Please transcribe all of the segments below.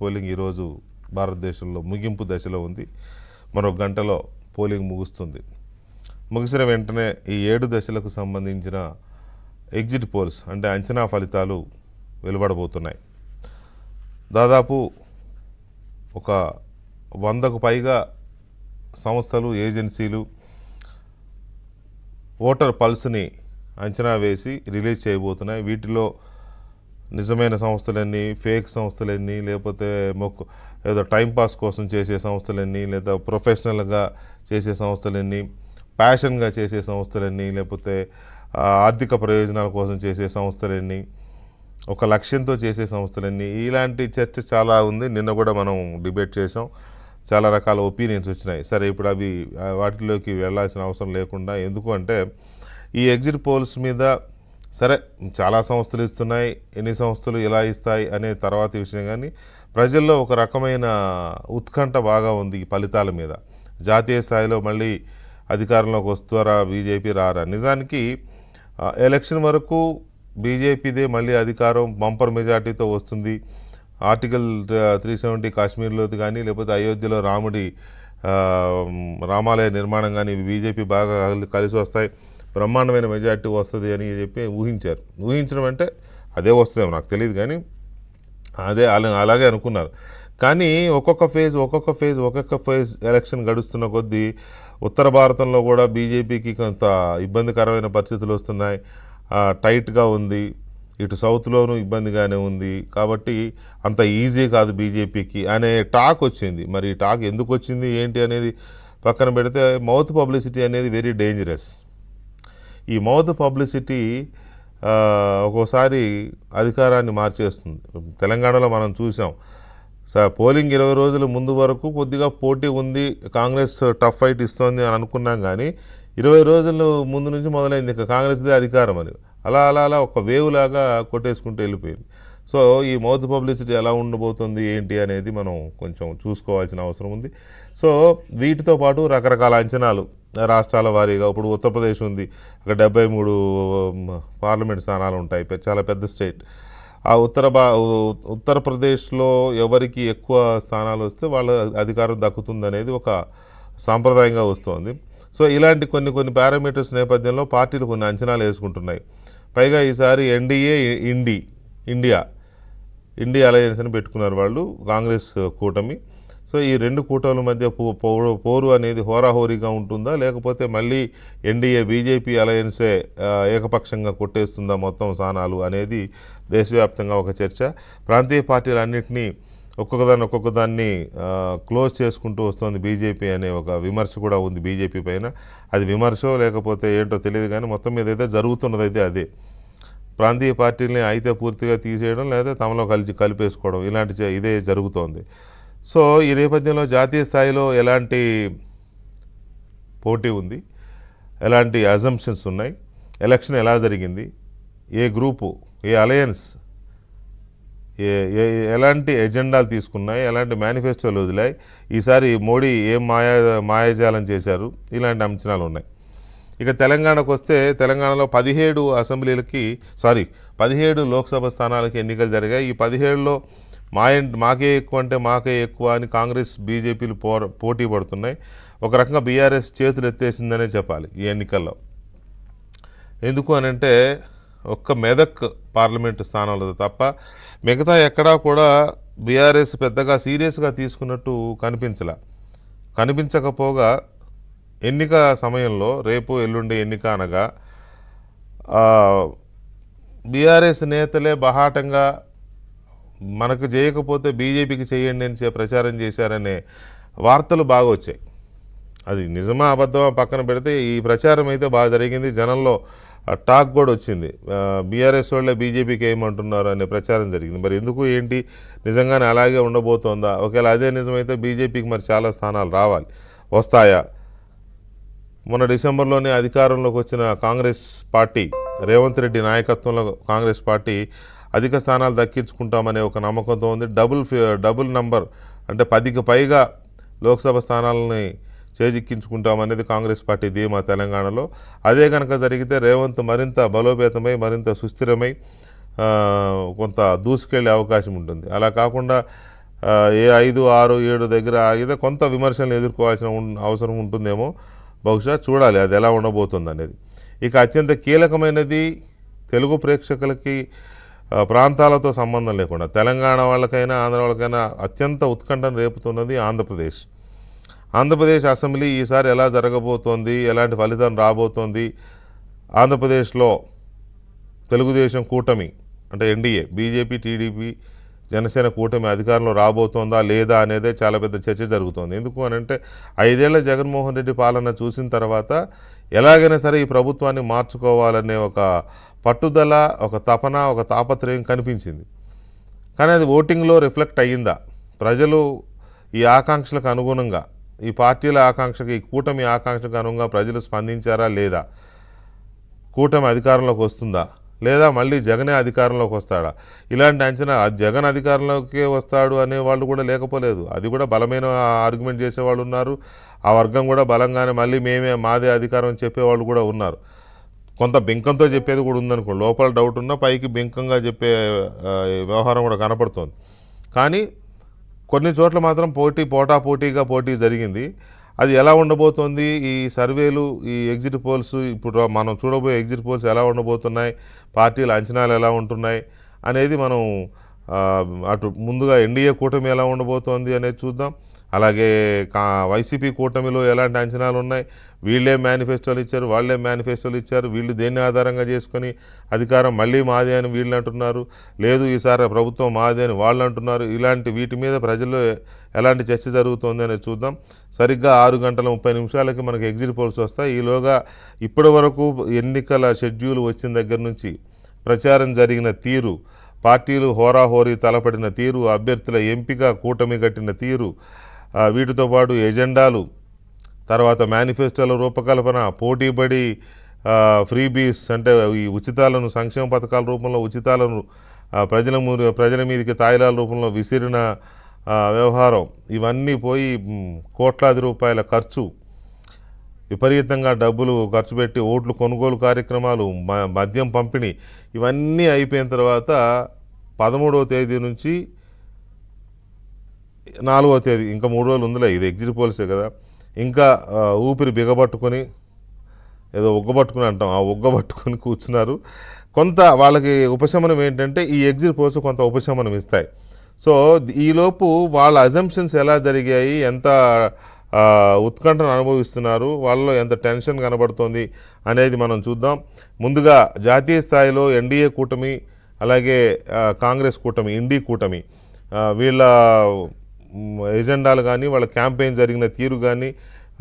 Polling ఈరోజు భారతదేశంలో ముగింపు దశలో ఉంది. మరో గంటలో పోలింగ్ ముగుస్తుంది. ముగిసిన వెంటనే ఈ 7 దశలకు సంబంధించిన ఎగ్జిట్ పోల్స్ అంటే అంచనా ఫలితాలు వెలువడబోతున్నాయి. దాదాపు ఒక 100కు పైగా సంస్థలు, ఏజెన్సీలు ఓటర్ పల్స్ని అంచనా వేసి రిలీజ్ చేయబోతున్నాయి. వీటిలో నిజమైన సంస్థలన్నీ, ఫేక్ సంస్థలన్నీ, లేకపోతే ఏదో టైంపాస్ కోసం చేసే సంస్థలన్నీ, లేదా ప్రొఫెషనల్గా చేసే సంస్థలన్నీ, ప్యాషన్గా చేసే సంస్థలన్నీ, లేకపోతే ఆర్థిక ప్రయోజనాల కోసం చేసే సంస్థలన్నీ, ఒక లక్ష్యంతో చేసే సంస్థలన్నీ, ఇలాంటి చర్చ చాలా ఉంది. నిన్న కూడా మనం డిబేట్ చేసాం. చాలా రకాల ఒపీనియన్స్ వచ్చినాయి. సరే, ఇప్పుడు అవి వాటిలోకి వెళ్ళాల్సిన అవసరం లేకుండా, ఎందుకు అంటే ఈ ఎగ్జిట్ పోల్స్ మీద సరే చాలా సంస్థలు ఇస్తున్నాయి, ఎన్ని సంస్థలు ఎలా ఇస్తాయి అనే తర్వాత విషయం, కానీ ప్రజల్లో ఒక రకమైన ఉత్కంఠ బాగా ఉంది ఈ ఫలితాల మీద. జాతీయ స్థాయిలో మళ్ళీ అధికారంలోకి వస్తారా, బీజేపీ రారా? నిజానికి ఎలక్షన్ వరకు బీజేపీదే మళ్ళీ అధికారం బంపర్ మెజార్టీతో వస్తుంది. ఆర్టికల్ 370 కాశ్మీర్లోది కానీ, లేకపోతే అయోధ్యలో రామాలయ నిర్మాణం కానీ బీజేపీ బాగా కలిసి వస్తాయి, బ్రహ్మాండమైన మెజార్టీ వస్తుంది అని చెప్పి ఊహించారు. ఊహించడం అంటే అదే వస్తుందేమో నాకు తెలియదు, కానీ అలాగే అనుకున్నారు. కానీ ఒక్కొక్క ఫేజ్ ఎలక్షన్ గడుస్తున్న కొద్దీ ఉత్తర భారతంలో కూడా బీజేపీకి కొంత ఇబ్బందికరమైన పరిస్థితులు వస్తున్నాయి. టైట్గా ఉంది. ఇటు సౌత్లోనూ ఇబ్బందిగానే ఉంది. కాబట్టి అంత ఈజీ కాదు బీజేపీకి అనే టాక్ వచ్చింది. మరి ఈ టాక్ ఎందుకు వచ్చింది ఏంటి అనేది పక్కన పెడితే, మౌత్ పబ్లిసిటీ అనేది వెరీ డేంజరస్. ఈ మౌత్ పబ్లిసిటీ ఒక్కోసారి అధికారాన్ని మార్చేస్తుంది. తెలంగాణలో మనం చూసాం. పోలింగ్ 20 రోజుల ముందు వరకు కొద్దిగా పోటీ ఉంది, కాంగ్రెస్ టఫ్ ఫైట్ ఇస్తోంది అని అనుకున్నాం, కానీ 20 రోజుల ముందు నుంచి మొదలైంది ఇక కాంగ్రెస్దే అధికారం అని. అలా ఒక వేవ్ లాగా కొట్టేసుకుంటూ వెళ్ళిపోయింది. సో ఈ మౌత్ పబ్లిసిటీ ఎలా ఉండబోతుంది ఏంటి అనేది మనం కొంచెం చూసుకోవాల్సిన అవసరం ఉంది. సో వీటితో పాటు రకరకాల అంచనాలు రాష్ట్రాల వారీగా. ఇప్పుడు ఉత్తరప్రదేశ్ ఉంది, అక్కడ 73 పార్లమెంట్ స్థానాలు ఉంటాయి, చాలా పెద్ద స్టేట్. ఆ ఉత్తరప్రదేశ్లో ఎవరికి ఎక్కువ స్థానాలు వస్తే వాళ్ళ అధికారం దక్కుతుంది అనేది ఒక సాంప్రదాయంగా వస్తుంది. సో ఇలాంటి కొన్ని పారామీటర్స్ నేపథ్యంలో పార్టీలు కొన్ని అంచనాలు వేసుకుంటున్నాయి. పైగా ఈసారి ఎన్డీఏ ఇండియా అలయన్స్ అని పెట్టుకున్నారు వాళ్ళు, కాంగ్రెస్ కూటమి. సో ఈ 2 కూటముల మధ్య పోరు అనేది హోరాహోరీగా ఉంటుందా, లేకపోతే మళ్ళీ ఎన్డీఏ బీజేపీ అలయన్సే ఏకపక్షంగా కొట్టేస్తుందా మొత్తం స్థానాలు అనేది దేశవ్యాప్తంగా ఒక చర్చ. ప్రాంతీయ పార్టీలన్నింటినీ ఒక్కొక్కదాన్ని క్లోజ్ చేసుకుంటూ వస్తుంది బీజేపీ అనే ఒక విమర్శ కూడా ఉంది బీజేపీ పైన. అది విమర్శో లేకపోతే ఏంటో తెలియదు, కానీ మొత్తం మీద అయితే జరుగుతున్నదైతే అదే. ప్రాంతీయ పార్టీలని అయితే పూర్తిగా తీసేయడం, లేదా తమలో కలిపేసుకోవడం, ఇదే జరుగుతోంది. సో ఈ నేపథ్యంలో జాతీయ స్థాయిలో ఎలాంటి పోటీ ఉంది, ఎలాంటి అజంప్షన్స్ ఉన్నాయి, ఎలక్షన్ ఎలా జరిగింది, ఏ గ్రూపు, ఏ అలయన్స్ ఎలాంటి ఎజెండాలు తీసుకున్నాయి, ఎలాంటి మేనిఫెస్టోలు వదిలాయి, ఈసారి మోడీ ఏం మాయాజాలం చేశారు, ఇలాంటి అంచనాలు ఉన్నాయి. ఇక తెలంగాణకు వస్తే, తెలంగాణలో 17 లోక్సభ స్థానాలకి ఎన్నికలు జరిగాయి. ఈ 17లో మాకే ఎక్కువ అంటే మాకే ఎక్కువ అని కాంగ్రెస్ బీజేపీలు పోటీ పడుతున్నాయి. ఒక రకంగా బీఆర్ఎస్ చేతులు ఎత్తేసిందనే చెప్పాలి ఈ ఎన్నికల్లో. ఎందుకు అనంటే, ఒక్క మెదక్ పార్లమెంటు స్థానాలతో తప్ప మిగతా ఎక్కడా కూడా బీఆర్ఎస్ పెద్దగా సీరియస్గా తీసుకున్నట్టు కనిపించకపోగా ఎన్నిక సమయంలో, రేపు ఎల్లుండి ఎన్నిక అనగా, బీఆర్ఎస్ నేతలే బహాటంగా మనకు చేయకపోతే బీజేపీకి చేయండి అని ప్రచారం చేశారనే వార్తలు బాగా వచ్చాయి. అది నిజమా అబద్ధమా పక్కన పెడితే ఈ ప్రచారం అయితే బాగా జరిగింది. జనంలో టాక్ కూడా వచ్చింది, బీఆర్ఎస్ వాళ్ళే బీజేపీకి ఏమంటున్నారు అనే ప్రచారం జరిగింది. మరి ఎందుకు ఏంటి, నిజంగానే అలాగే ఉండబోతోందా? ఒకవేళ అదే నిజమైతే బీజేపీకి మరి చాలా స్థానాలు వస్తాయా? మొన్న డిసెంబర్లోనే అధికారంలోకి వచ్చిన కాంగ్రెస్ పార్టీ, రేవంత్ రెడ్డి నాయకత్వంలో కాంగ్రెస్ పార్టీ అధిక స్థానాలు దక్కించుకుంటామనే ఒక నమ్మకంతో ఉంది. డబుల్ నంబర్ అంటే 10కి పైగా లోక్సభ స్థానాలని చేజిక్కించుకుంటామనేది కాంగ్రెస్ పార్టీ ధీమా తెలంగాణలో. అదే కనుక జరిగితే రేవంత్ మరింత బలోపేతమై, మరింత సుస్థిరమై కొంత దూసుకెళ్లే అవకాశం ఉంటుంది. అలా కాకుండా ఏ 5, 6, 7 దగ్గర ఆగితే కొంత విమర్శలను ఎదుర్కోవాల్సిన అవసరం ఉంటుందేమో. బహుశా చూడాలి అది ఎలా ఉండబోతుంది అనేది. ఇక అత్యంత కీలకమైనది తెలుగు ప్రేక్షకులకి ప్రాంతాలతో సంబంధం లేకుండా తెలంగాణ వాళ్ళకైనా ఆంధ్ర వాళ్ళకైనా అత్యంత ఉత్కంఠను రేపుతున్నది ఆంధ్రప్రదేశ్. ఆంధ్రప్రదేశ్ అసెంబ్లీ ఈసారి ఎలా జరగబోతోంది, ఎలాంటి ఫలితం రాబోతోంది, ఆంధ్రప్రదేశ్లో తెలుగుదేశం కూటమి అంటే ఎన్డీఏ బీజేపీ, టీడీపీ, జనసేన కూటమి అధికారంలో రాబోతోందా లేదా అనేదే చాలా పెద్ద చర్చ జరుగుతోంది. ఎందుకు అని అంటే 5 ఏళ్ల జగన్మోహన్ రెడ్డి పాలన చూసిన తర్వాత ఎలాగైనా సరే ఈ ప్రభుత్వాన్ని మార్చుకోవాలనే ఒక పట్టుదల, ఒక తపన, ఒక తాపత్రయం కనిపించింది. కానీ అది ఓటింగ్లో రిఫ్లెక్ట్ అయ్యిందా? ప్రజలు ఈ ఆకాంక్షలకు అనుగుణంగా, ఈ పార్టీల ఆకాంక్షకి, ఈ కూటమి ఆకాంక్షకు అనుగుణంగా ప్రజలు స్పందించారా లేదా? కూటమి అధికారంలోకి వస్తుందా లేదా మళ్ళీ జగనే అధికారంలోకి వస్తాడా? ఇలాంటి అంచనా జగన్ అధికారంలోకే వస్తాడు అనే వాళ్ళు కూడా లేకపోలేదు. అది కూడా బలమైన ఆర్గ్యుమెంట్ చేసేవాళ్ళు ఉన్నారు. ఆ వర్గం కూడా బలంగానే మళ్ళీ మాదే అధికారం చెప్పేవాళ్ళు కూడా ఉన్నారు. కొంత బింకంతో చెప్పేది కూడా ఉందనుకో, లోపల డౌట్ ఉన్నా పైకి బింకంగా చెప్పే వ్యవహారం కూడా కనపడుతోంది. కానీ కొన్ని చోట్ల మాత్రం పోటాపోటీగా పోటీ జరిగింది. అది ఎలా ఉండబోతోంది, ఈ సర్వేలు, ఈ ఎగ్జిట్ పోల్స్, ఇప్పుడు మనం చూడబోయే ఎగ్జిట్ పోల్స్ ఎలా ఉండబోతున్నాయి, పార్టీల అంచనాలు ఎలా ఉంటున్నాయి అనేది మనం అటు ముందుగా ఎన్డీఏ కూటమి ఎలా ఉండబోతోంది అనేది చూద్దాం. అలాగే వైసీపీ కూటమిలో ఎలాంటి అంచనాలు ఉన్నాయి, వీళ్ళే మేనిఫెస్టోలు ఇచ్చారు, వాళ్ళే మేనిఫెస్టోలు ఇచ్చారు, వీళ్ళు దేన్ని ఆధారంగా చేసుకొని అధికారం మళ్ళీ మాదే అని వీళ్ళు అంటున్నారు, లేదు ఈసారి ప్రభుత్వం మాదే అని వాళ్ళు అంటున్నారు. ఇలాంటి వీటి మీద ప్రజల్లో ఎలాంటి చర్చ జరుగుతోంది అనేది చూద్దాం. సరిగ్గా 6:30 మనకి ఎగ్జిట్ పోల్స్ వస్తాయి. ఈలోగా ఇప్పటి వరకు ఎన్నికల షెడ్యూల్ వచ్చిన దగ్గర నుంచి ప్రచారం జరిగిన తీరు, పార్టీలు హోరాహోరీ తలపడిన తీరు, అభ్యర్థుల ఎంపిక, కూటమి కట్టిన తీరు, వీటితో పాటు ఎజెండాలు, తర్వాత మేనిఫెస్టోల రూపకల్పన, పోటీపడి ఫ్రీబీస్ అంటే ఈ ఉచితాలను, సంక్షేమ పథకాల రూపంలో ఉచితాలను ప్రజల మీదకి తాయిలాల రూపంలో విసిరిన వ్యవహారం, ఇవన్నీ పోయి కోట్లాది రూపాయల ఖర్చు, విపరీతంగా డబ్బులు ఖర్చు పెట్టి ఓట్లు కొనుగోలు కార్యక్రమాలు, మద్యం పంపిణీ, ఇవన్నీ అయిపోయిన తర్వాత 13వ తేదీ నుంచి 4వ తేదీ ఇంకా 3 రోజులు ఉందిలే, ఇది ఎగ్జిట్ పోల్సే కదా, ఇంకా ఊపిరి బిగబట్టుకొని ఏదో ఉగ్గబట్టుకుని అంటాం, ఆ ఉగ్గబట్టుకొని కూర్చున్నారు. కొంత వాళ్ళకి ఉపశమనం ఏంటంటే ఈ ఎగ్జిట్ పోల్స్ కొంత ఉపశమనం ఇస్తాయి. సో ఈలోపు వాళ్ళ అజంప్షన్స్ ఎలా జరిగాయి, ఎంత ఉత్కంఠను అనుభవిస్తున్నారు, వాళ్ళలో ఎంత టెన్షన్ కనబడుతోంది అనేది మనం చూద్దాం. ముందుగా జాతీయ స్థాయిలో ఎన్డీఏ కూటమి, అలాగే కాంగ్రెస్ కూటమి, ఇండీ కూటమి, వీళ్ళ ఎజెండాలు కానీ, వాళ్ళ క్యాంపెయిన్ జరిగిన తీరు కానీ,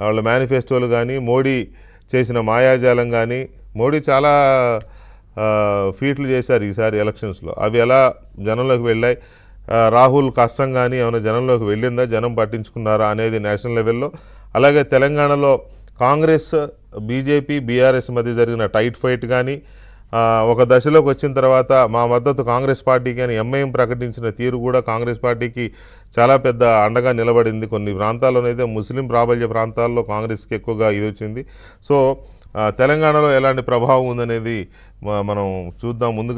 వాళ్ళ మేనిఫెస్టోలు కానీ, మోడీ చేసిన మాయాజాలం కానీ, మోడీ చాలా ఫీట్లు చేశారు ఈసారి ఎలక్షన్స్లో, అవి ఎలా జనంలోకి వెళ్ళాయి, రాహుల్ కష్టం కానీ ఏమైనా జనంలోకి వెళ్ళిందా, జనం పట్టించుకున్నారా అనేది నేషనల్ లెవెల్లో. అలాగే తెలంగాణలో కాంగ్రెస్, బీజేపీ, బీఆర్ఎస్ మధ్య జరిగిన టైట్ ఫైట్ కానీ, ఒక దశలోకి వచ్చిన తర్వాత మా మద్దతు కాంగ్రెస్ పార్టీకి అని ఎంఐఎం ప్రకటించిన తీరు కూడా కాంగ్రెస్ పార్టీకి చాలా పెద్ద అండగా నిలబడింది. కొన్ని ప్రాంతాల్లోనైతే ముస్లిం ప్రాబల్య ప్రాంతాల్లో కాంగ్రెస్కి ఎక్కువగా ఇది వచ్చింది. సో తెలంగాణలో ఎలాంటి ప్రభావం ఉందనేది మనం చూద్దాం. ముందుగా